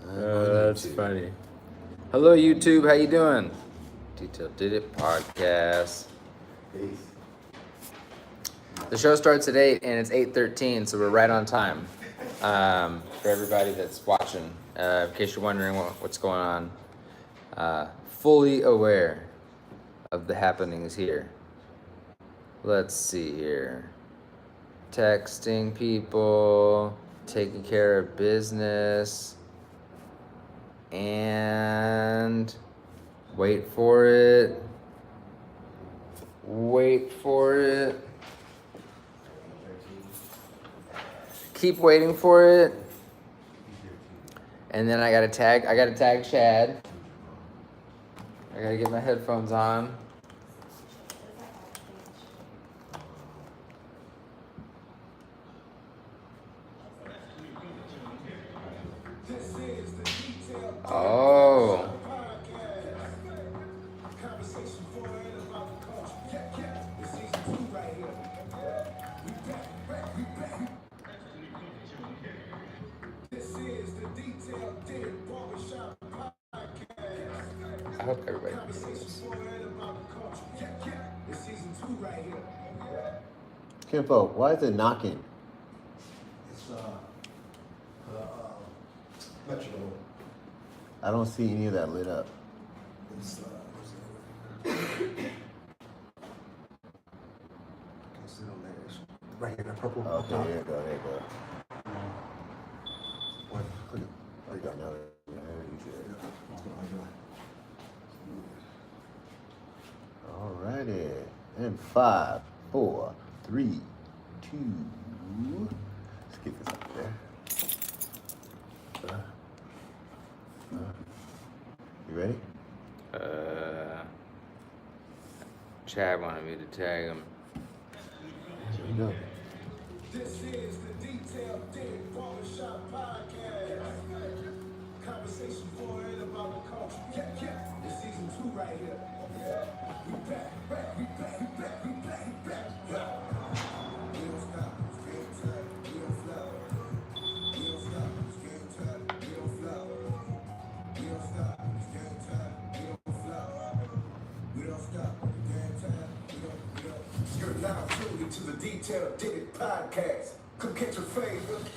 That's funny. Hello, YouTube. How you doing? Detail Did It podcast. Peace. The show starts at 8 and it's 8:13, so we're right on time. For everybody that's watching, in case you're wondering what's going on, fully aware of the happenings here. Let's see here. Texting people, taking care of business, and wait for it. Keep waiting for it. And then I gotta tag Chad. I gotta get my headphones on. Oh. I hope everybody can see this. Kimpo, why is it knocking? It's metro. I don't see any of that lit up. It's can sit on there. It's right here, the purple. Okay, top. there you go. What? Click it. There you go. Now, there you go. Alrighty. And 5, 4, 3, 2. Let's get this up there. You ready? Chad wanted me to tag him. Here we go. This is the Detailed Dig Barbershop Podcast. Conversation for it about the culture. Yeah. It's season 2 right here. We back. We don't stop. It's game time. We don't flop. We don't stop. It's game time. We don't flop. We don't stop. It's game time. We don't flop. We don't stop. It's game time. We don't. You're now tuned into the Detailed Dig It Podcast. Come catch your favorite.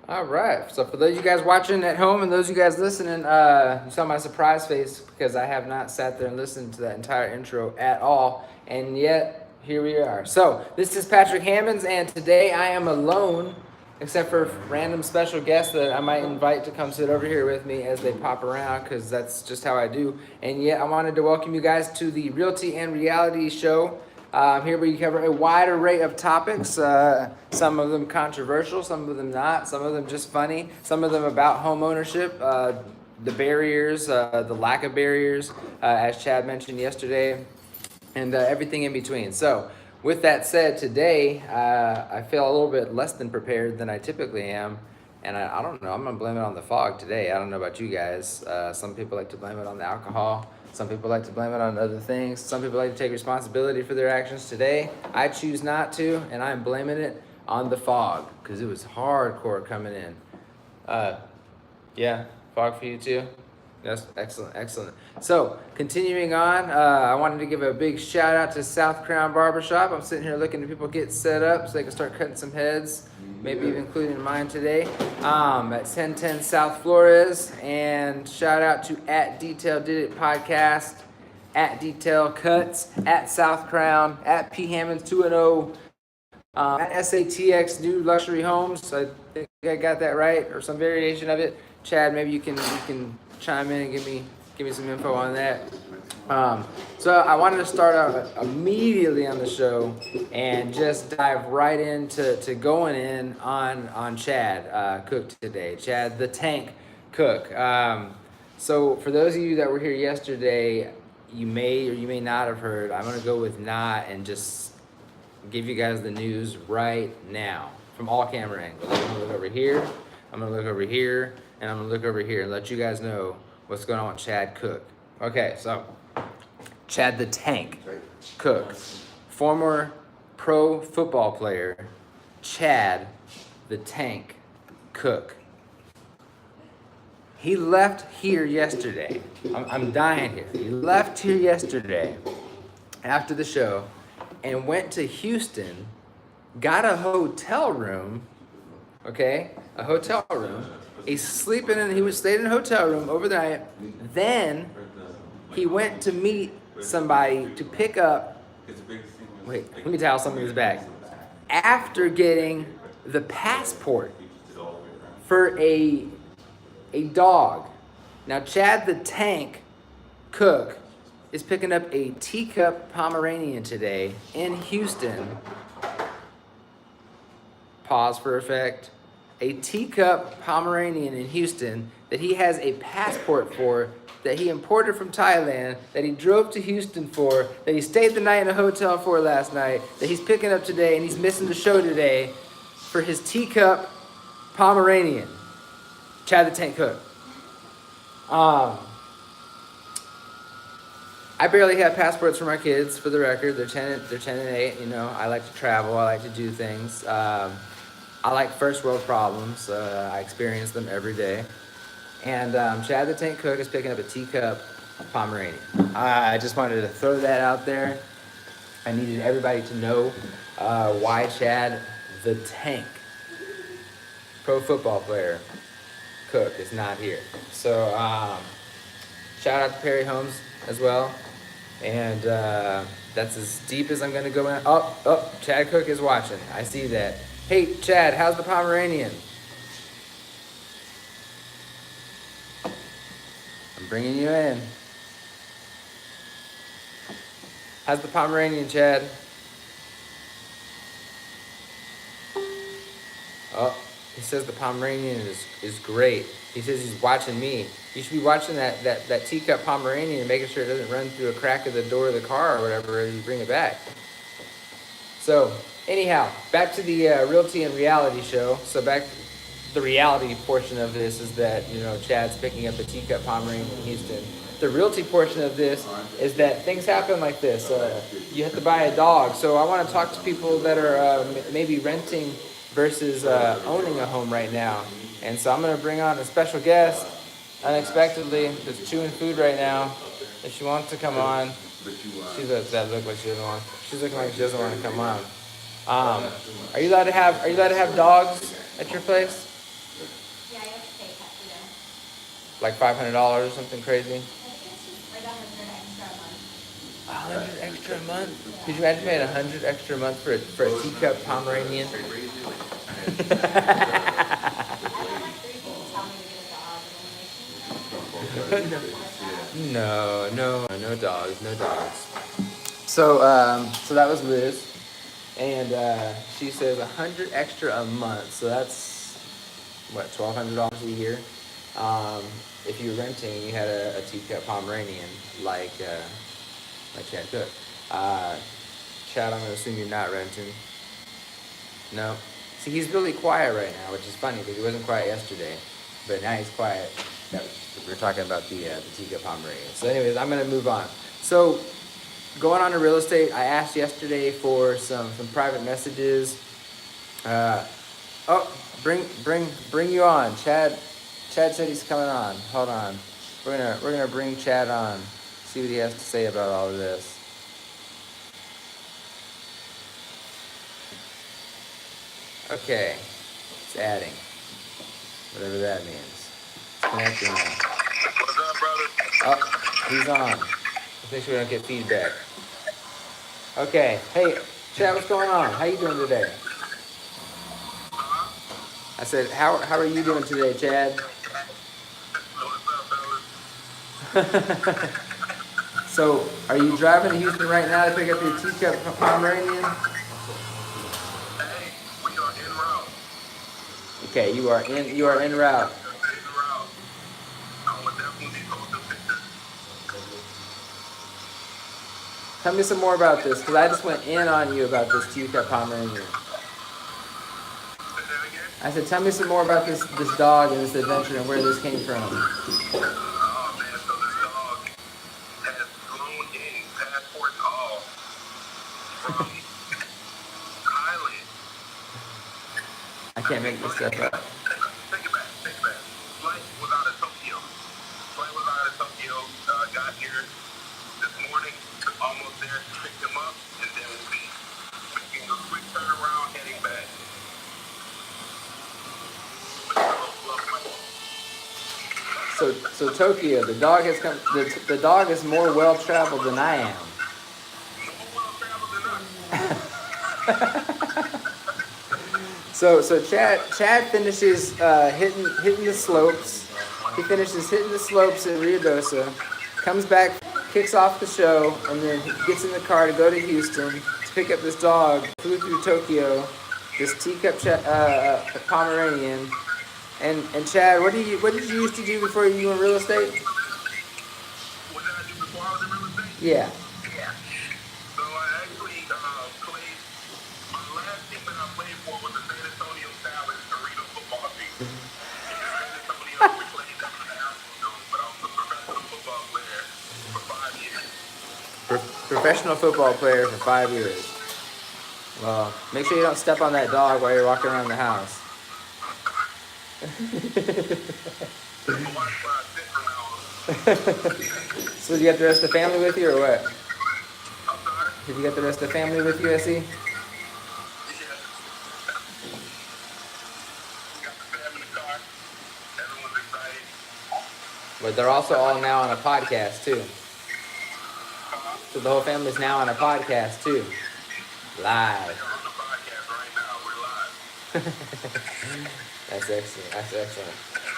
All right. So for those of you guys watching at home and those of you guys listening, you saw my surprise face because I have not sat there and listened to that entire intro at all. And yet, here we are. So this is Patrick Hammonds, and today I am alone, except for random special guests that I might invite to come sit over here with me as they pop around, because that's just how I do. And yet I wanted to welcome you guys to the Realty and Reality show. Here we cover a wide array of topics, some of them controversial, some of them not, some of them just funny, some of them about home ownership, the barriers, the lack of barriers, as Chad mentioned yesterday, and everything in between. So with that said, today I feel a little bit less than prepared than I typically am, and I don't know, I'm going to blame it on the fog today. I don't know about you guys. Some people like to blame it on the alcohol. Some people like to blame it on other things. Some people like to take responsibility for their actions. Today, I choose not to, and I'm blaming it on the fog because it was hardcore coming in. Yeah, fog for you too? Yes, excellent. So, continuing on, I wanted to give a big shout out to South Crown Barbershop. I'm sitting here looking at people get set up so they can start cutting some heads, maybe even including mine today, at 1010 South Flores. And shout out to at Detail Did It Podcast, at Detail Cuts, at South Crown, at P Hammonds 2-0, at SATX New Luxury Homes. I think I got that right, or some variation of it. Chad, maybe you can chime in and give me some info on that. So I wanted to start out immediately on the show and just dive right into going in on Chad Cook today. Chad the Tank Cook. So for those of you that were here yesterday, you may or you may not have heard, I'm going to go with not and just give you guys the news right now from all camera angles. I'm going to look over here, I'm going to look over here, and I'm going to look over here and let you guys know what's going on with Chad Cook. Okay, so Chad the Tank Cook, former pro football player, Chad the Tank Cook. He left here yesterday. I'm dying here. He left here yesterday after the show and went to Houston, got a hotel room, okay? A hotel room. He's sleeping in, he was stayed in a hotel room overnight. Then he went to meet somebody to pick up, wait, let me tell something in his bag. After getting the passport for a dog. Now Chad the Tank Cook is picking up a teacup Pomeranian today in Houston. Pause for effect. A teacup Pomeranian in Houston that he has a passport for, that he imported from Thailand, that he drove to Houston for, that he stayed the night in a hotel for last night, that he's picking up today, and he's missing the show today for his teacup Pomeranian. Chad the Tank Cook. I barely have passports for my kids, for the record. They're 10 and 8. You know, I like to travel. I like to do things. I like first world problems. I experience them every day. And Chad the Tank Cook is picking up a teacup Pomeranian. I just wanted to throw that out there. I needed everybody to know why Chad the Tank, pro football player, Cook, is not here. So shout out to Perry Holmes as well. And that's as deep as I'm going to go in. Oh, Chad Cook is watching. I see that. Hey, Chad, how's the Pomeranian? I'm bringing you in. How's the Pomeranian, Chad? Oh, he says the Pomeranian is great. He says he's watching me. You should be watching that teacup Pomeranian and making sure it doesn't run through a crack of the door of the car or whatever as you bring it back. So, anyhow, back to the Realty and Reality show. So back, the reality portion of this is that, you know, Chad's picking up a teacup Pomeranian in Houston. The realty portion of this is that things happen like this. You have to buy a dog. So I want to talk to people that are maybe renting versus owning a home right now. And so I'm going to bring on a special guest, unexpectedly, that's chewing food right now. If she wants to come on, she does that look like she doesn't want. She's looking like she doesn't want to come on. Are you allowed to have dogs at your place? Yeah, you have to pay pet food. Like $500 or something crazy? I think it's just like $100 extra a month. $100 extra a month? Could you imagine paying $100 extra a month for a teacup Pomeranian? I don't like 3 people tell me to get a dog and then No dogs. So that was Liz, and she says $100 extra a month. So that's what, $1,200 a year. If you were renting, and you had a teacup Pomeranian like Chad Cook. Chad, I'm gonna assume you're not renting. No. See, he's really quiet right now, which is funny because he wasn't quiet yesterday, but now he's quiet. We're talking about the teacup Pomeranian. So anyways, I'm going to move on. So going on to real estate, I asked yesterday for some private messages. Bring you on. Chad said he's coming on. Hold on. We're gonna bring Chad on. See what he has to say about all of this. Okay, it's adding, whatever that means. It's connecting now. What's up, brother? Oh, he's on. Let's make sure we don't get feedback. Okay, hey, Chad, what's going on? How you doing today? I said, how are you doing today, Chad? What's up, fellas? So, are you driving to Houston right now to pick up your teacup Pomeranian? Hey, we are en route. Okay, you are en route. En route. I will definitely post a picture. Tell me some more about this, because I just went in on you about this teacup Pomeranian. Say that again? I said, tell me some more about this dog and this adventure and where this came from. Oh, man, so this dog has flown in, passport and all, from Thailand. I can't make this stuff up. Take it back. Flight was out of Tokyo. So Tokyo, the dog has come. The dog is more well traveled than I am. More well traveled than us. So Chad finishes hitting the slopes. He finishes hitting the slopes in Ruidoso, comes back, kicks off the show, and then he gets in the car to go to Houston to pick up this dog. Flew through Tokyo, this teacup Pomeranian. And Chad, what did you used to do before you were in real estate? What did I do before I was in real estate? Yeah. So I actually played. My last team that I played for was the San Antonio Stars Arena football team. In San Antonio, we played down in the Astrodome, but I was a professional football player for 5 years. Professional football player for 5 years. Well, make sure you don't step on that dog while you're walking around the house. So you got the rest of the family with you, or what? Did you get the rest of the family with you, I see? Got the fam in the car. Everyone's excited. But they're also all now on a podcast too. So the whole family's now on a podcast too. Live. They're on the podcast right now. We're live. That's excellent. That's excellent.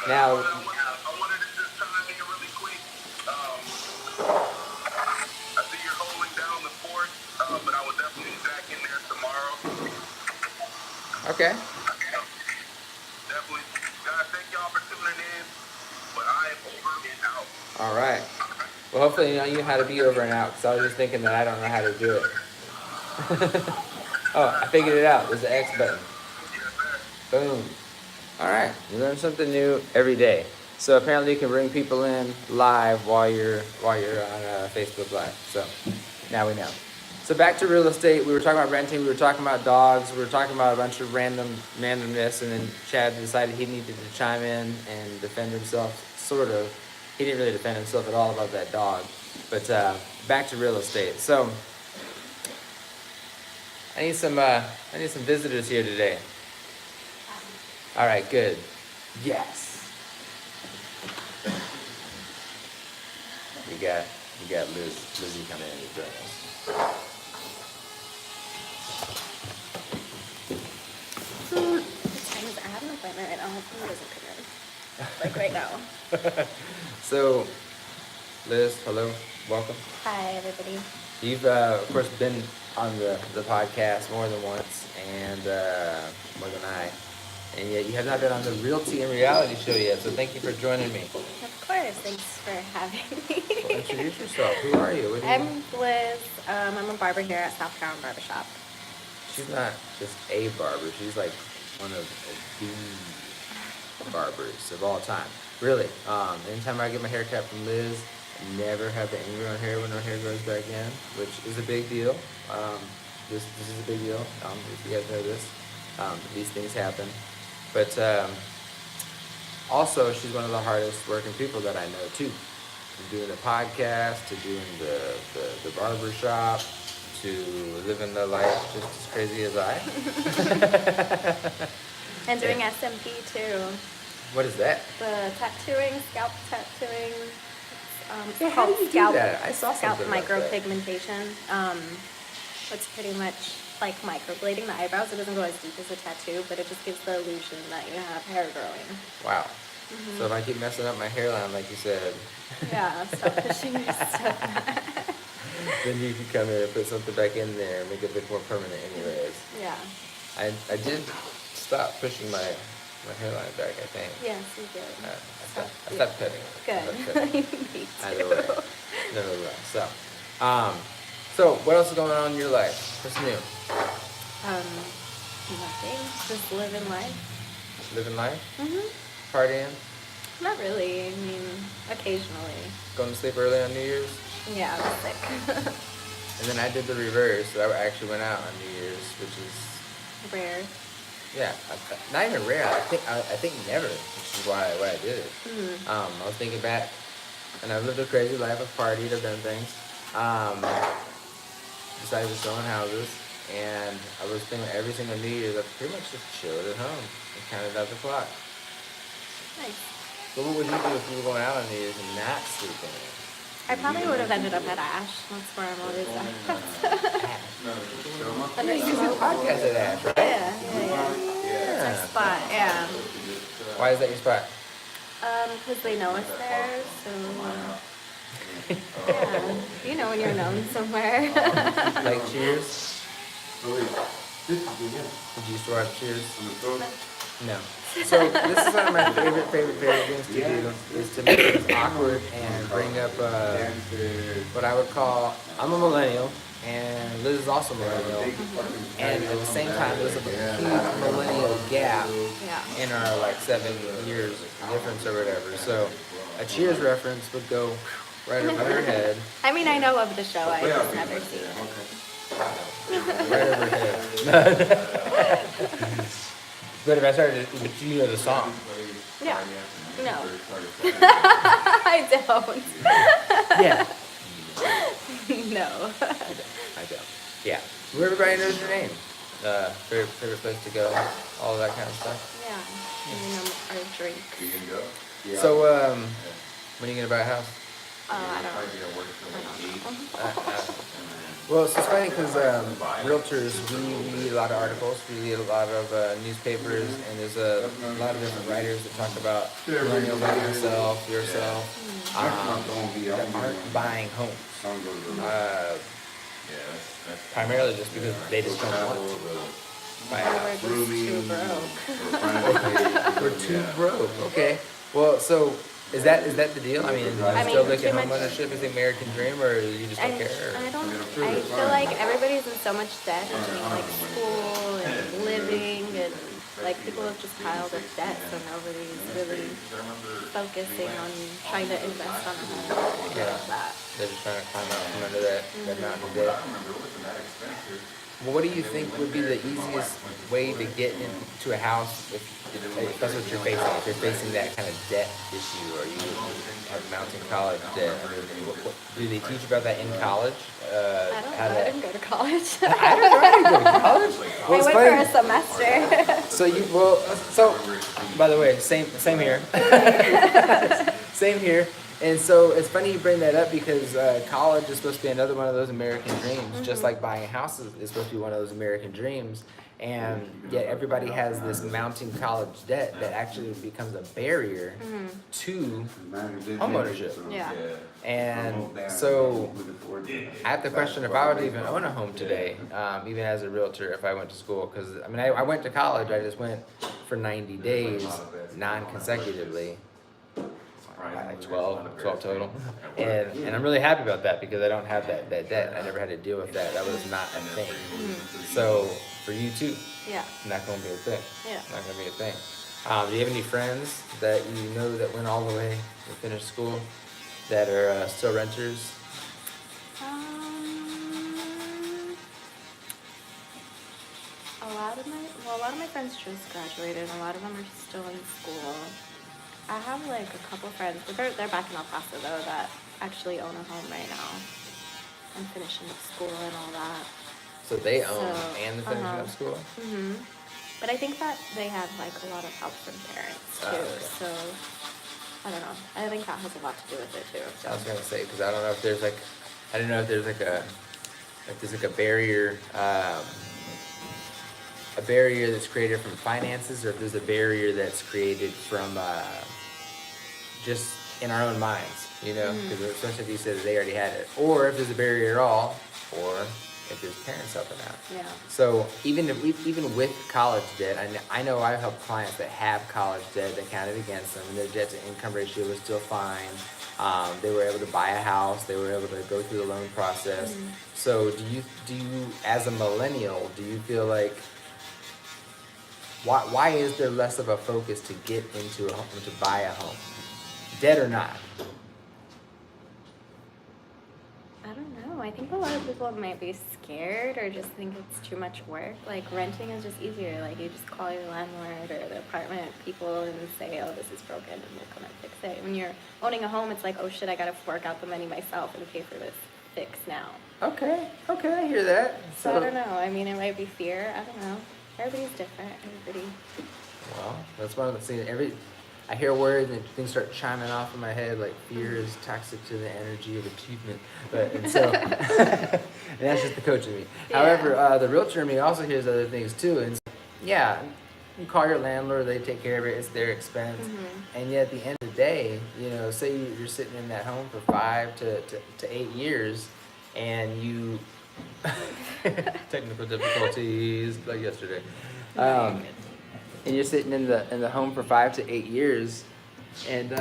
I Now, wanted to just chime in really quick. I see you're holding down the fort, but I will definitely be back in there tomorrow. okay. Definitely. Guys, thank y'all for tuning in. But I am over and out. All right. Well, hopefully you know how to be over and out, because I was just thinking that I don't know how to do it. Oh, I figured it out. There's an X button. Yes, sir. Boom. All right. You learn something new every day. So apparently you can bring people in live while you're on Facebook Live. So now we know. So back to real estate. We were talking about renting. We were talking about dogs. We were talking about a bunch of randomness. And then Chad decided he needed to chime in and defend himself, sort of. He didn't really defend himself at all about that dog. But back to real estate. So I need some visitors here today. All right, good. Yes. We got Lizzie coming in to join us. What time is it? I have an appointment right now. Hopefully it doesn't come in. Like right now. So, Liz, hello, welcome. Hi, everybody. You've of course been on the podcast more than once, and more than I, and yet you have not been on the Realty and Reality show yet. So thank you for joining me. Of course. Thanks for having me. Well, introduce yourself. Who are you? What do you? I'm Liz. I'm a barber here at South Crown Barbershop. She's not just a barber. She's like one of the barbers of all time. Really. Anytime I get my hair cut from Liz, I never have the ingrown hair when her hair grows back in, which is a big deal. This is a big deal. If you guys know this, these things happen. But also, she's one of the hardest working people that I know too. From doing the podcast to doing the barber shop to living the life just as crazy as I. And doing SMP too. What is that? The tattooing, scalp tattooing. It's Yeah, how called do you do scalp, that? I saw scalp something about that. micropigmentation. It's pretty much like microblading the eyebrows. It doesn't go as deep as a tattoo, but it just gives the illusion that you have hair growing. Wow. So if I keep messing up my hairline, like you said, Yeah, stop pushing your stuff. then you can come in and put something back in there and make it look more permanent anyways. Yeah. I did stop pushing my hairline back, I think. Yes, you did. I stopped cutting it. I stopped Good. cutting it. Me Either too. way. Nevertheless. So what else is going on in your life? What's new? Nothing. Just living life. Living life? Mhm. Partying? Not really. I mean, occasionally. Going to sleep early on New Year's? Yeah, I was sick. And then I did the reverse. So I actually went out on New Year's, which is Rare. yeah, not even rare. I think never, which is why I did it. I was thinking back, and I've lived a crazy life. I've partied, I've done things. Decided to sell in houses, and I was thinking every single New Year's I pretty much just chilled at home and counted out the clock. Nice. But what would you do if you were going out on New Year's and not sleeping in? I probably would have ended up at Ash. That's where I'm always at. And You do a podcast at Ash, right? yeah. It's our spot, yeah. Why is that your spot? Because they know us there, so yeah. You know when you're known somewhere. Like Cheers? Did you used to watch Cheers? No. So this is one of my favorite things to do is to make things awkward and bring up what I would call, I'm a millennial and Liz is also a millennial, and at the same time there's a huge millennial gap Yeah. in our like 7 years difference or whatever. So a Cheers reference would go right over her head. I mean, I know of the show. I just never seen it. Right over her head. But if I started, do you know the song? Yeah. No. I don't. Yeah. No. I don't. Yeah. Where everybody knows your name. Favorite place to go, all of that kind of stuff. Yeah. And you know our drink. So, when are you gonna buy a house? Oh, I don't know. Well, it's just funny because realtors, we read a lot of articles, we read a lot of newspapers, and there's a lot of different writers that talk about millennials like yourself, that aren't buying homes. Primarily just because they just don't want to buy a house. We're just too broke. We're too broke. Okay. Well, so is that the deal? I mean, do you still look at too much- homeownership as the American dream, or you just don't care? I don't. I feel like everybody's in so much debt between like school and living, and like people have just piled up debt, so nobody's really focusing on trying to invest on a home or anything like that. They're just trying to climb out from under that mountain of debt. Well, what do you think would be the easiest way to get into a house if that's what you're facing? If you're facing that kind of debt issue, or you have mounting college debt, I mean, what, do they teach about that in college? I don't know. I didn't go to college. I don't know how to go to college. Well, I it's went funny. for a semester. So by the way, same here. Same here. And so it's funny you bring that up because college is supposed to be another one of those American dreams, just like buying houses is supposed to be one of those American dreams. And yet everybody has this mounting college debt that actually becomes a barrier to homeownership. Yeah. And so I have to question if I would even own a home today, even as a realtor, if I went to school. Because I mean, I went to college. I just went for 90 days, non-consecutively. Like 12 total, and I'm really happy about that because I don't have that debt. I never had to deal with that. That was not a thing. So for you too, Yeah. not gonna be a thing. Yeah. Not gonna be a thing. Do you have any friends that you know that went all the way to finish school that are still renters? A lot of my friends just graduated. A lot of them are still in school. I have like a couple friends, but they're back in El Paso though, that actually own a home right now and finishing up school and all that. So they own So, and they're finishing up school? But I think that they have like a lot of help from parents too. Okay. So I don't know. I think that has a lot to do with it too. I was gonna say because I don't know if there's like, I don't know if there's like a barrier, a barrier that's created from finances, or if there's a barrier that's created from just in our own minds, you know, because especially if you said that they already had it, or if there's a barrier at all, or if there's parents helping out. Yeah. So even with college debt, I know I've helped clients that have college debt that counted against them, and their debt to income ratio was still fine. They were able to buy a house. They were able to go through the loan process. So do you, as a millennial, do you feel like why is there less of a focus to get into a home, to buy a home, debt or not? I don't know. I think a lot of people might be scared or just think it's too much work. Like renting is just easier. Like you just call your landlord or the apartment people and say, oh, this is broken, and we'll come and fix it. When you're owning a home, it's like, oh shit, I gotta fork out the money myself and pay for this fix now. Okay, I hear that. So I don't know. I mean, it might be fear. I don't know. Everybody's different. Everybody. Well, that's one of the things. I hear words and things start chiming off in my head, like fear is toxic to the energy of achievement. But and so, and that's just the coach in me. Yeah. However, the realtor in me also hears other things too. And so, yeah, you call your landlord, they take care of it, it's their expense. And yet at the end of the day, you know, say you're sitting in that home for 5 to 8 years, and you technical difficulties like yesterday. And you're sitting in the home for 5 to 8 years, and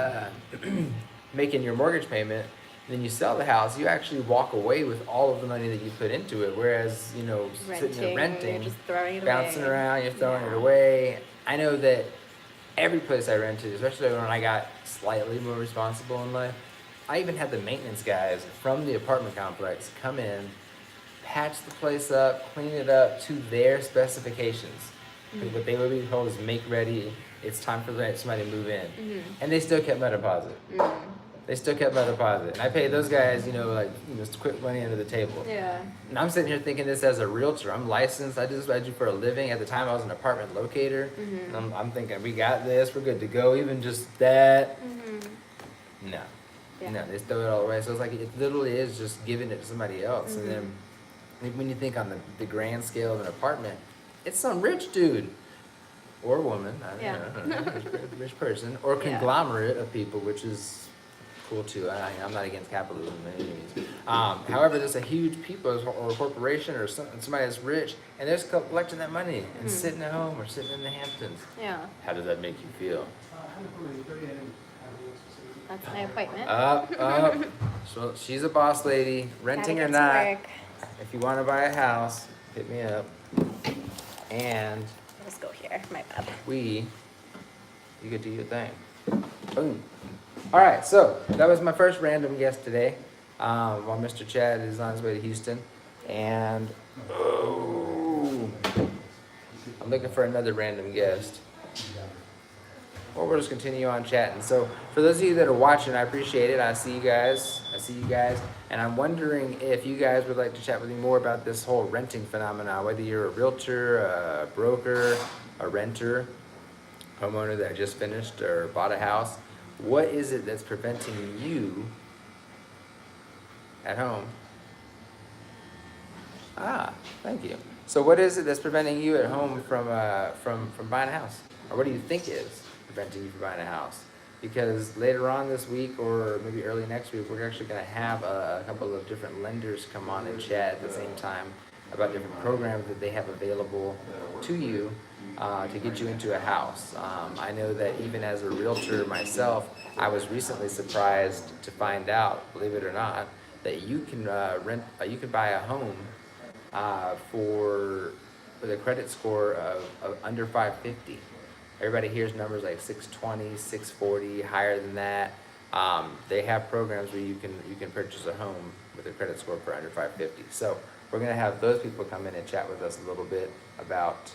making your mortgage payment. Then you sell the house, you actually walk away with all of the money that you put into it. Whereas, you know, sitting there renting, you're just throwing it bouncing away. around, you're throwing it Yeah. away. I know that every place I rented, especially when I got slightly more responsible in life, I even had the maintenance guys from the apartment complex come in, patch the place up, clean it up to their specifications. What they would be told is make ready, it's time for somebody to move in. And they still kept my deposit. They still kept my deposit. And I paid those guys, you know, like, you know, quick money under the table. Yeah. And I'm sitting here thinking this as a realtor. I'm licensed. I do this what I do for a living. At the time, I was an apartment locator. And I'm thinking, we got this. We're good to go. Even just that. No. Yeah. No, they throw it all away. So it's like, it literally is just giving it to somebody else. And then when you think on the grand scale of an apartment, it's some rich dude or woman, I don't know, rich person, or Yeah. conglomerate of people, which is cool too. I'm not against capitalism by any means. However, there's a huge people or a corporation or somebody that's rich, and they're just collecting that money and sitting at home or sitting in the Hamptons. Yeah. How does that make you feel? That's my appointment. Up. So she's a boss lady, renting Gotta or get to not. work. If you want to buy a house, hit me up. And Let's go here. My bad. you get to do your thing. Boom. All right, so that was my first random guest today. While Mr. Chad is on his way to Houston, and I'm looking for another random guest. Or we'll just continue on chatting. So for those of you that are watching, I appreciate it. I see you guys. And I'm wondering if you guys would like to chat with me more about this whole renting phenomenon, whether you're a realtor, a broker, a renter, homeowner that just finished or bought a house. What is it that's preventing you at home? Thank you. So what is it that's preventing you at home from buying a house? Or what do you think is preventing you from buying a house? Because later on this week or maybe early next week, we're actually going to have a couple of different lenders come on and chat at the same time about different programs that they have available to you to get you into a house. I know that even as a realtor myself, I was recently surprised to find out, believe it or not, that you can you can buy a home with a credit score of under 550. Everybody hears numbers like 620, 640, higher than that. They have programs where you can purchase a home with a credit score for under 550. So we're gonna have those people come in and chat with us a little bit about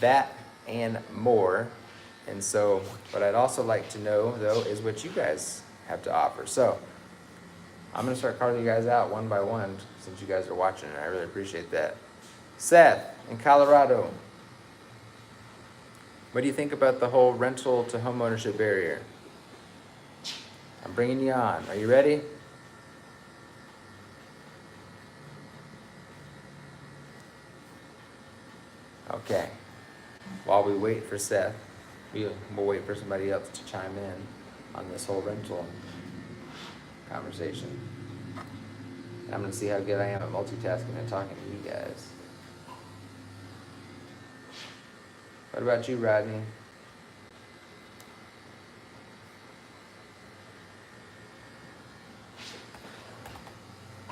that and more. And so what I'd also like to know though is what you guys have to offer. So I'm gonna start calling you guys out one by one since you guys are watching, and I really appreciate that. Seth in Colorado. What do you think about the whole rental to homeownership barrier? I'm bringing you on. Are you ready? Okay. While we wait for Seth, we'll wait for somebody else to chime in on this whole rental conversation. And I'm going to see how good I am at multitasking and talking to you guys. What about you, Rodney?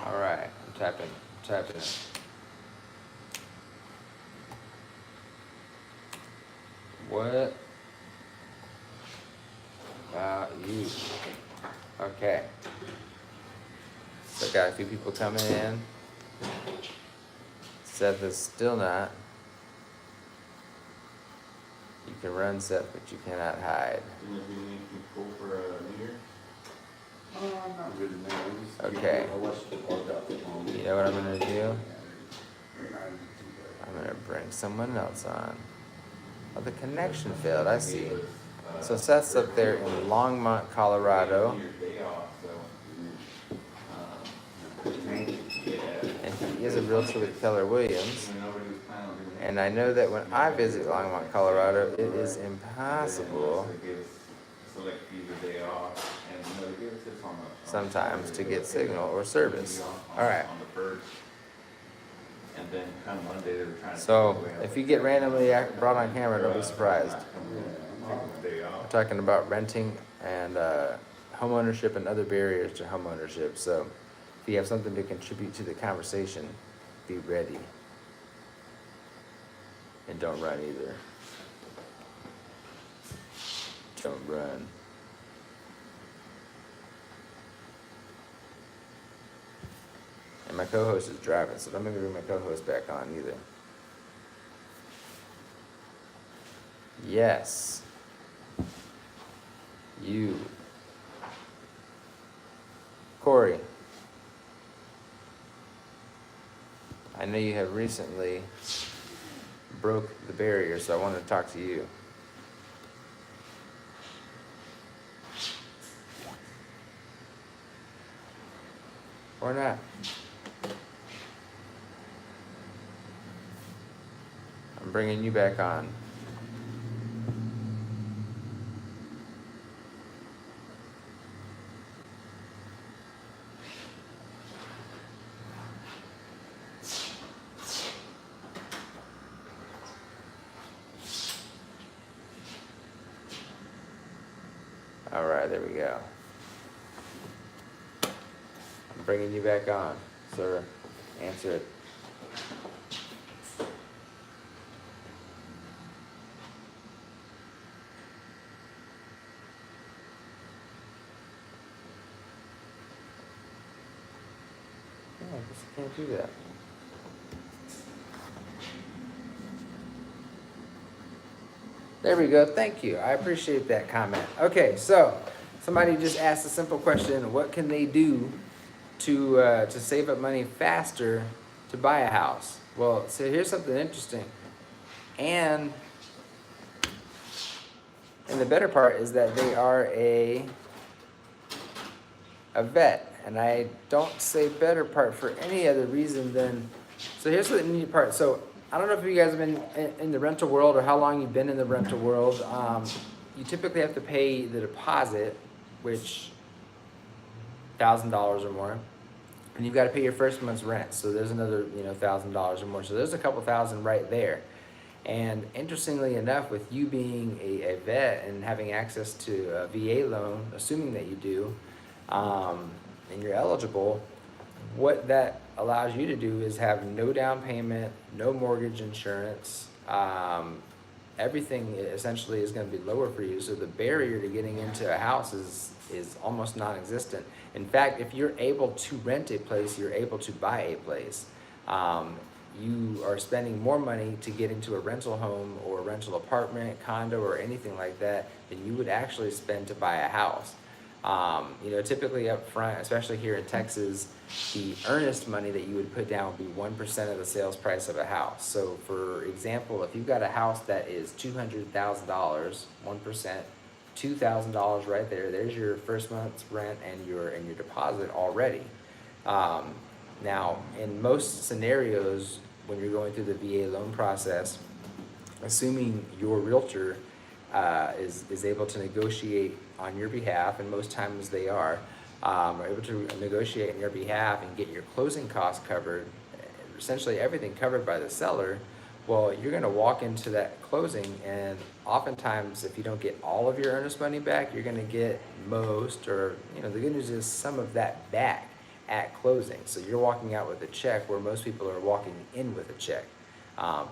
All right, I'm tapping it. What about you? Okay. So got a few people coming in. Seth is still not. You can run, Seth, but you cannot hide. Okay. You know what I'm gonna do? I'm gonna bring someone else on. Oh, the connection failed. I see. So Seth's up there in Longmont, Colorado. And he is a realtor with Keller Williams. And I know that when I visit Longmont, Colorado, it is impossible sometimes to get signal or service. All right. So if you get randomly brought on camera, don't be surprised. We're talking about renting and home ownership and other barriers to home ownership. So if you have something to contribute to the conversation, be ready. And don't run either. Don't run. And my co-host is driving, so don't make me bring my co-host back on either. Yes. You. Corey. I know you have recently broke the barrier, so I wanted to talk to you. Or not. I'm bringing you back on. All right, there we go. I'm bringing you back on, sir. Answer it. Yeah, I guess I can't do that. There we go. Thank you. I appreciate that comment. Okay, so somebody just asked a simple question: what can they do to save up money faster to buy a house? Well, so here's something interesting, and the better part is that they are a vet, and I don't say better part for any other reason than. So here's the neat part. So I don't know if you guys have been in the rental world or how long you've been in the rental world. You typically have to pay the deposit, which $1,000 or more, and you've got to pay your first month's rent. So there's another $1,000 or more. So there's a couple thousand right there. And interestingly enough, with you being a vet and having access to a VA loan, assuming that you do, and you're eligible, what that allows you to do is have no down payment, no mortgage insurance. Everything essentially is going to be lower for you. So the barrier to getting into a house is almost non-existent. In fact, if you're able to rent a place, you're able to buy a place. You are spending more money to get into a rental home or a rental apartment, condo, or anything like that than you would actually spend to buy a house. Typically up front, especially here in Texas, the earnest money that you would put down would be 1% of the sales price of a house. So for example, if you've got a house that is $200,000, 1%, $2,000 right there, there's your first month's rent and your deposit already. Now, in most scenarios, when you're going through the VA loan process, assuming your realtor is able to negotiate on your behalf, and most times they are able to negotiate on your behalf and get your closing costs covered, essentially everything covered by the seller, well, you're going to walk into that closing, and oftentimes if you don't get all of your earnest money back, you're going to get most, or the good news is some of that back at closing. So you're walking out with a check where most people are walking in with a check.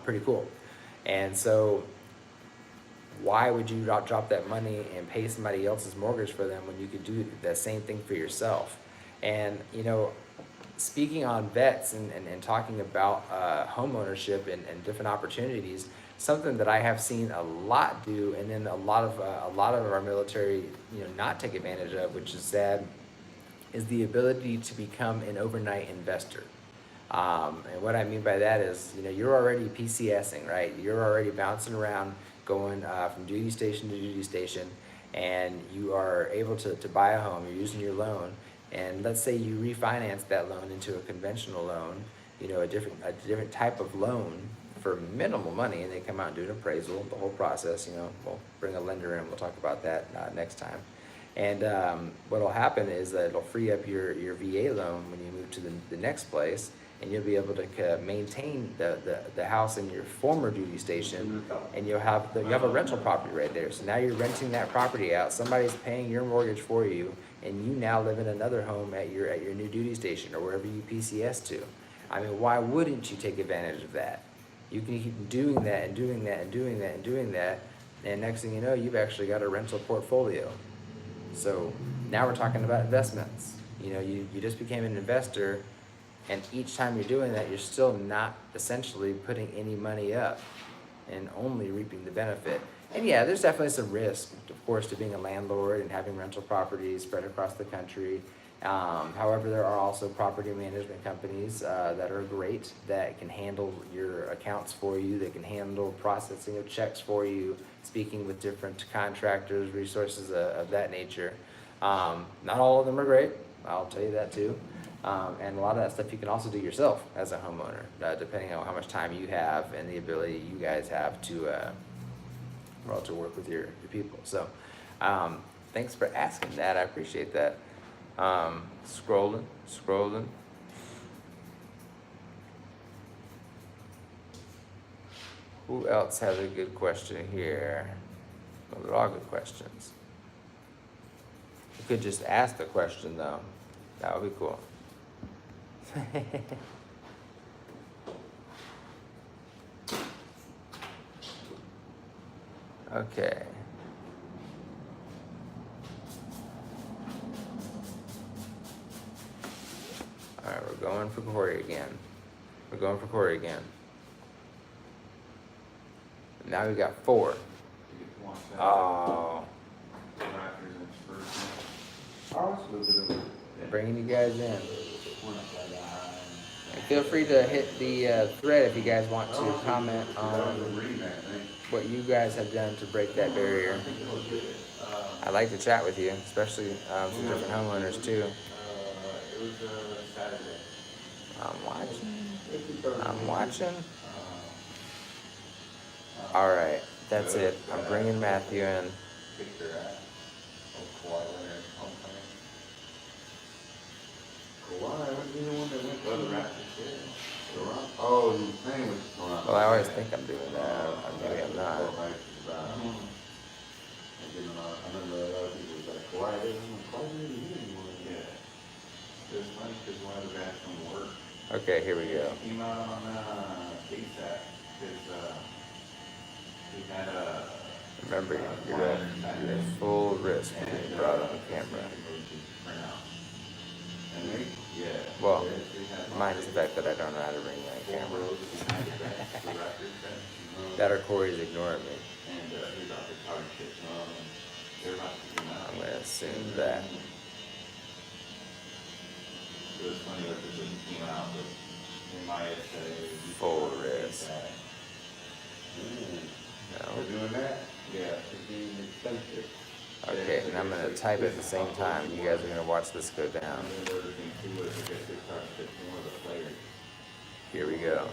Pretty cool. And so why would you drop that money and pay somebody else's mortgage for them when you could do the same thing for yourself? And speaking on vets and talking about home ownership and different opportunities, something that I have seen a lot do, and then a lot of our military not take advantage of, which is sad, is the ability to become an overnight investor. And what I mean by that is, you're already PCSing, right? You're already bouncing around, going from duty station to duty station, and you are able to buy a home. You're using your loan, and let's say you refinance that loan into a conventional loan, a different type of loan for minimal money, and they come out and do an appraisal, the whole process. We'll bring a lender in. We'll talk about that next time. And what will happen is that it'll free up your VA loan when you move to the next place, and you'll be able to maintain the house in your former duty station, and you'll have a rental property right there. So now you're renting that property out. Somebody's paying your mortgage for you, and you now live in another home at your new duty station or wherever you PCS to. I mean, why wouldn't you take advantage of that? You can keep doing that and doing that and doing that and doing that, and next thing you know, you've actually got a rental portfolio. So now we're talking about investments. You just became an investor, and each time you're doing that, you're still not essentially putting any money up and only reaping the benefit. And yeah, there's definitely some risk, of course, to being a landlord and having rental properties spread across the country. However, there are also property management companies that are great, that can handle your accounts for you, that can handle processing of checks for you, speaking with different contractors, resources of that nature. Not all of them are great, I'll tell you that too. And a lot of that stuff you can also do yourself as a homeowner, depending on how much time you have and the ability you guys have to work with your people. So thanks for asking that. I appreciate that. Scrolling. Who else has a good question here? Well, they're all good questions. You could just ask the question though. That would be cool. Okay. All right, we're going for Corey again. Now we got 4. Oh, bringing you guys in. And feel free to hit the thread if you guys want to comment on what you guys have done to break that barrier. I'd like to chat with you, especially some different homeowners too. I'm watching. All right, that's it. I'm bringing Matthew in. Oh, you playing with Toronto. Well, I always think I'm doing that. Maybe I'm not. I remember a lot of people was like, Kawhi, they don't Kawhi didn't even hear anymore. Yeah. It was funny because one of the guys from work. Okay, here we go. Came out on KSAT because he had a. Remember, you're at full risk of being brought on camera. Well, minus the fact that I don't know how to bring my camera. That or Corey's ignoring me. I'm going to assume that. Full risk. No. Okay, and I'm going to type at the same time. You guys are going to watch this go down. Here we go.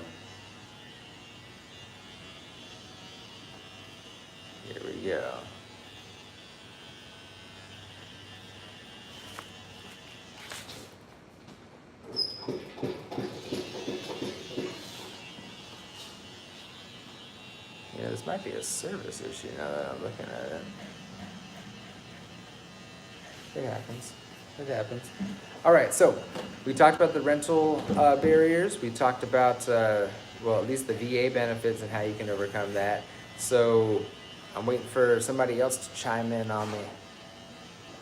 Here we go. Yeah, this might be a service issue now that I'm looking at it. It happens. All right, so we talked about the rental barriers. We talked about, well, at least the VA benefits and how you can overcome that. So I'm waiting for somebody else to chime in on me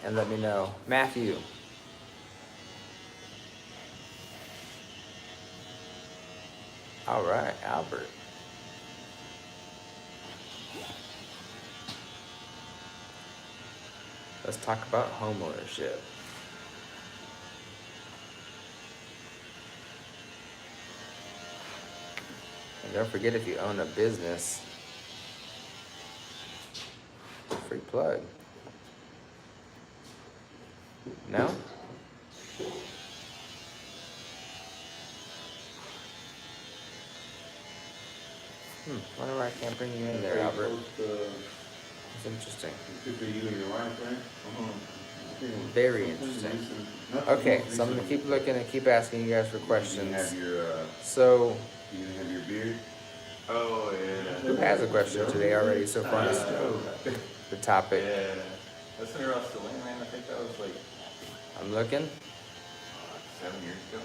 and let me know. Matthew. All right, Albert. Let's talk about homeownership. Don't forget if you own a business. Free plug. No? Wonder why I can't bring you in there, Albert. It's interesting. You and your wife, right? Very interesting. Okay, so I'm gonna keep looking and keep asking you guys for You questions. have your, So, you have your beard? Oh, yeah. who has a question today already so far? The topic. Yeah. That's when you're on Selene, man. I think that was like I'm looking. 7 years ago.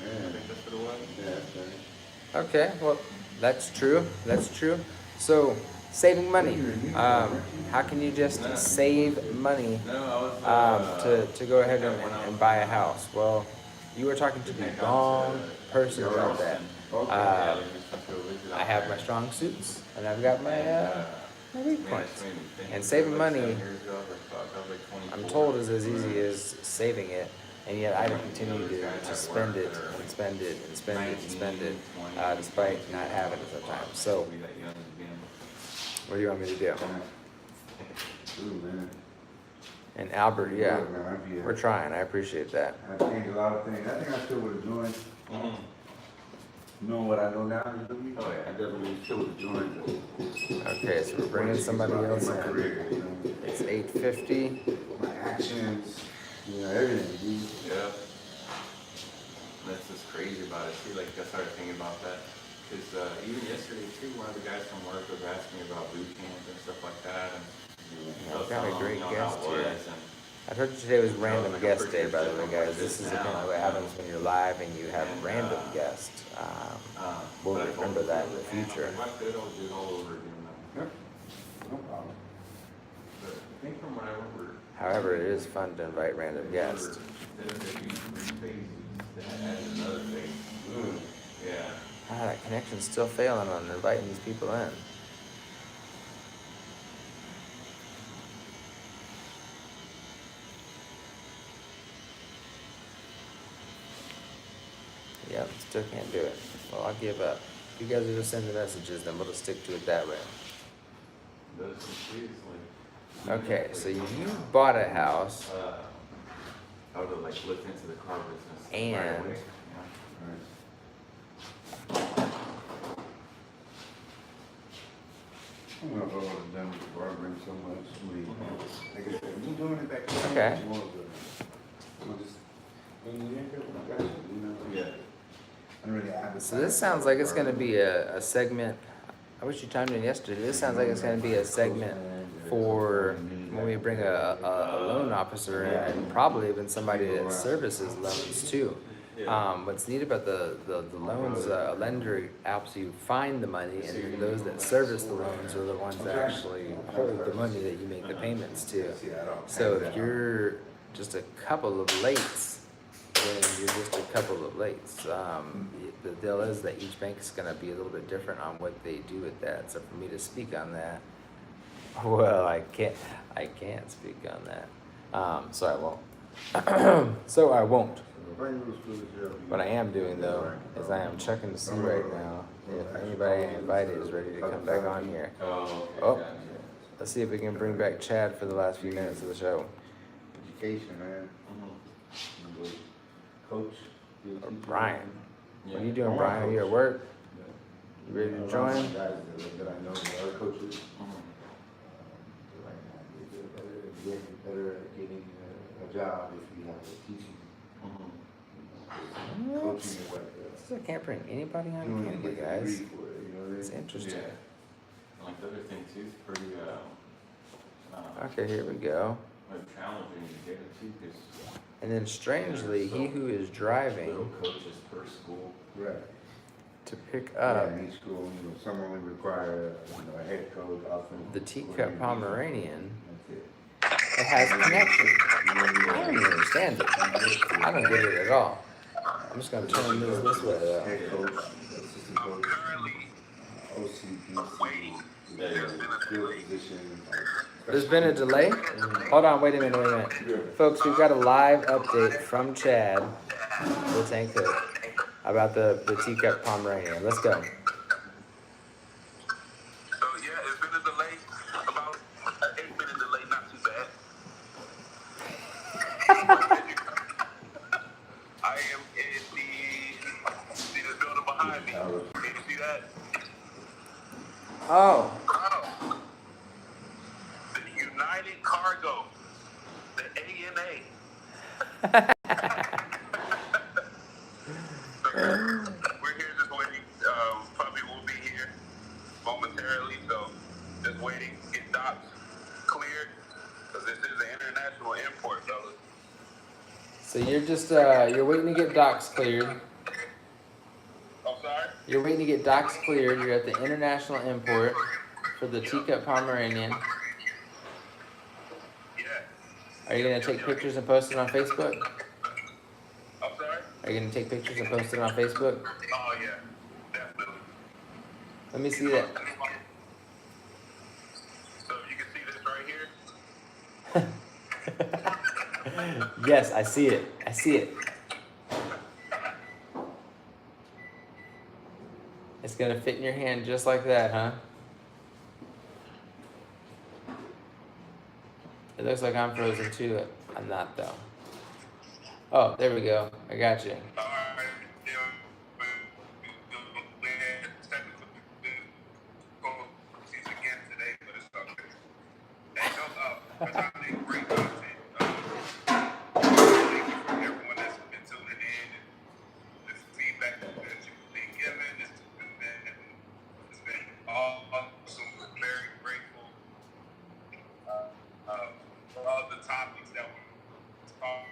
I Yeah. think that's what it was. Yeah, that's right. Okay, well, that's true. That's true. So, saving money. How can you just save money No, I was. to go ahead and buy a house? Well, you were talking to the wrong person about that. I have my strong suits and I've got my weak points. And saving money, I'm told, is as easy as saving it, and yet I continue to spend it and spend it and spend it and spend it, despite not having it sometimes. So, what do you want me to do? Ooh, man. And Albert, yeah, Look, man, we're trying. I appreciate that. I've changed a lot of things. I think I still would have joined. Knowing what I know now, Oh, yeah. I definitely still would have joined. Okay, so we're bringing somebody else my in. career, you know, It's 8:50. my actions, you know, everything. Dude. Yeah. That's just crazy about it. See, like, I started thinking about that. Because even yesterday, too, one of the guys from work was asking me about boot camp and stuff like that. And I was I've got a telling him, great you know, guest how it here. was, and I told you today was random guest day, by the way, guys. This is apparently what happens when you're live and you have random guests. We'll but I told remember him, that in the "Man, I'm future. like, if I could, I'll do it all over again. Yep. No problem. But I think from what I remember, However, it is fun to invite random guests. there would be 3 phases that added another phase. Yeah. That connection's still failing on inviting these people in. Yep, still can't do it. Well, I'll give up. If you guys are just sending messages, then we'll just stick to it that way. Those completely. Okay, so you bought a house. I would have like looked into the car business right And- away. I'm gonna go over to them before I bring so much weed. Like I said, you doing it back there. Okay. You want to- I'll just bring you in here when I got you, you know? Yeah. I don't really advertise. So this sounds like it's gonna be a segment. I wish you chimed in yesterday. This sounds like it's gonna be a segment for when we bring a loan officer in, and probably even somebody that services loans too. What's neat about the loans, a lender helps you find the money, and then those that service the loans are the ones that actually hold the money that you make the payments to. So if you're just a couple of lates, then you're just a couple of lates. The deal is that each bank is gonna be a little bit different on what they do with that. So for me to speak on that, well, I can't speak on that. So I won't. So I won't. What I am doing though is I am checking to see right now if anybody I invited is ready to come back on here. Oh, let's see if we can bring back Chad for the last few minutes of the show. Education, man. Coach. Or Brian. What are you doing, Brian? Are you at work? You ready to join? Guys that I know, the other coaches. Get better at getting a job if you have a teaching. Coaching is like I can't bring anybody on doing camera, it, guys. you know, It's interesting. Yeah. Like the other thing too is pretty Okay, here we go. like challenging to get it too, because And then strangely, he who is driving little coaches per school. Right. to pick Yeah, up in each school, you know, some only require, a head coach, offense. the teacup Pomeranian, That's it. it has connection. I don't even understand it. I don't get it at all. I'm just gonna turn this way though. Head coach, assistant coach, OCPC, field position. There's been a delay. Hold on, wait a minute. Folks, we've got a live update from Chad, the tank cook, about the teacup Pomeranian. Let's go. Yeah, it's been a delay. It's been a delay, not too bad. I am in see this building behind me. Can you see that? Oh, Oh, the United Cargo, the ANA. So we're here just waiting. Probably will be here momentarily. So just waiting, get docks cleared, because this is an international import, fellas. so you're just you're waiting to get docks cleared. I'm sorry? You're waiting to get docks cleared. You're at the international import for the teacup Pomeranian. Yeah. Are you gonna take pictures and post it on Facebook? I'm sorry? Are you gonna take pictures and post it on Facebook? Oh, yeah. Definitely. Let me see that. So you can see this right here. Yes, I see it. I see it. It's gonna fit in your hand just like that, huh? It looks like I'm frozen too. I'm not though. Oh, there we go. I got you. All right. Yeah. Again today, but it's okay. And no, great content. Thank you for everyone that's been tuning in and the feedback that you've been given. It's been awesome. We're very grateful for all the topics that we talked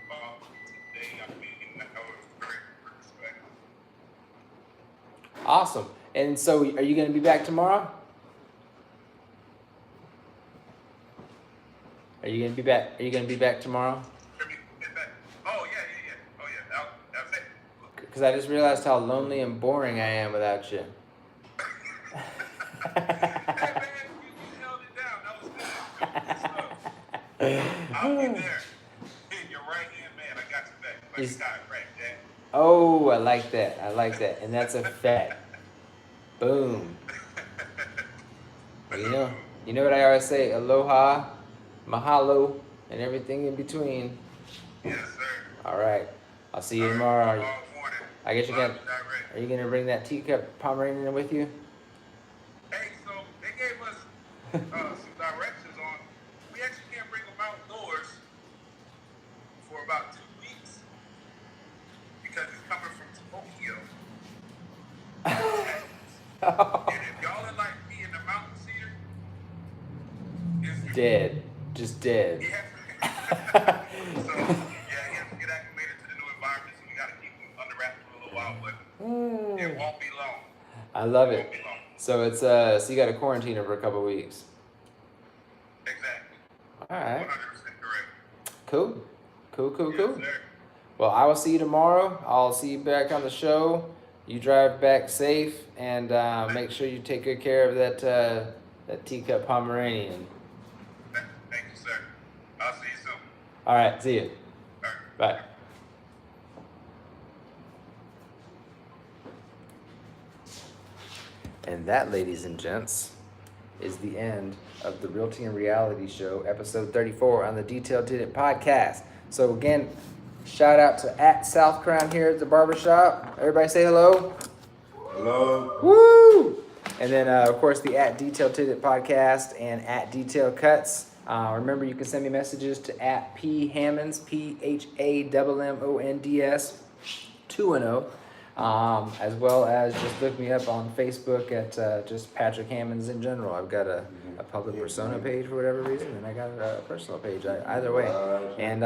about today. I mean, that was great perspective. Awesome. And so, are you gonna be back tomorrow? Are you gonna be back? Are you gonna be back tomorrow? Get back. Oh yeah. Oh yeah. That's it. Because I just realized how lonely and boring I am without you. Hey man, you held it down. That was good. I'll be there. Your right hand man. I got your back. Like Is- a chiropractor, Jack. Oh, I like that. I like that. And that's a fact. Boom. Well, you know what I always say? Aloha, mahalo, and everything in between. Yes, sir. All right. I'll see you tomorrow. Tomorrow morning. I guess you Live got. and direct. Are you gonna bring that teacup Pomeranian with you? Hey, so they gave us some directions on. We actually can't bring them outdoors for about 2 weeks because it's coming from Tokyo. And if y'all are like me in the mountains here, it's Dead. Just dead. Yeah. So yeah, he has to get acclimated to the new environment, so we gotta keep him under wraps for a little while, but it won't be long. I love It it. won't be long. So it's so you got to quarantine her for a couple weeks. Exactly. All right. 100% correct. Cool. Cool. Yes, sir. Well, I will see you tomorrow. I'll see you back on the show. You drive back safe and make sure you take good care of that teacup Pomeranian. Thank you, sir. I'll see you soon. All right. See you. All right. Bye. And that, ladies and gents, is the end of the Realty and Reality Show, episode 34 on the Detailed Did It podcast. So again, shout out to @South Crown here at the barbershop. Everybody say hello. Hello. Woo! And then, of course, the @Detailed Did It podcast and @Detail Cuts. Remember, you can send me messages to @PHammonds, PHAMMONDS 210. As well as just look me up on Facebook at just Patrick Hammonds in general. I've got a public persona page for whatever reason, and I got a personal page either way. And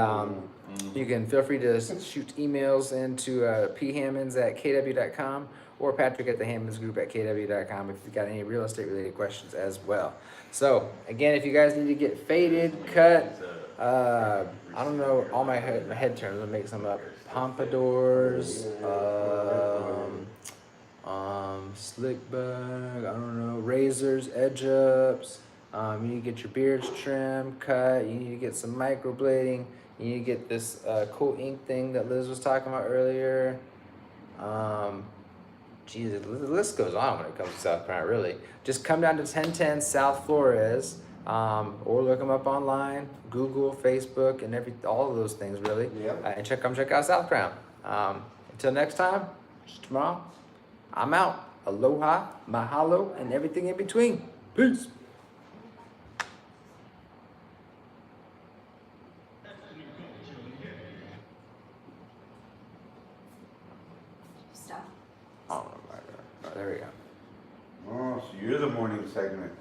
you can feel free to shoot emails into phammonds@kw.com or patrick@thehammondsgroup@kw.com if you've got any real estate related questions as well. So again, if you guys need to get faded, cut, I don't know, all my head terms, I'll make some up. Pompadours, slick bug, I don't know, razors, edge ups. You need to get your beards trimmed, cut. You need to get some microblading. You need to get this cool ink thing that Liz was talking about earlier. Jesus, the list goes on when it comes to South Carolina, really. Just come down to 1010 South Flores, or look them up online, Google, Facebook, and all of those things, really. Yep. And come check out South Crown. Until next time, tomorrow, I'm out. Aloha, mahalo, and everything in between. Peace. Stop. Oh my God. Oh, there we go. Oh, so you're the morning segment.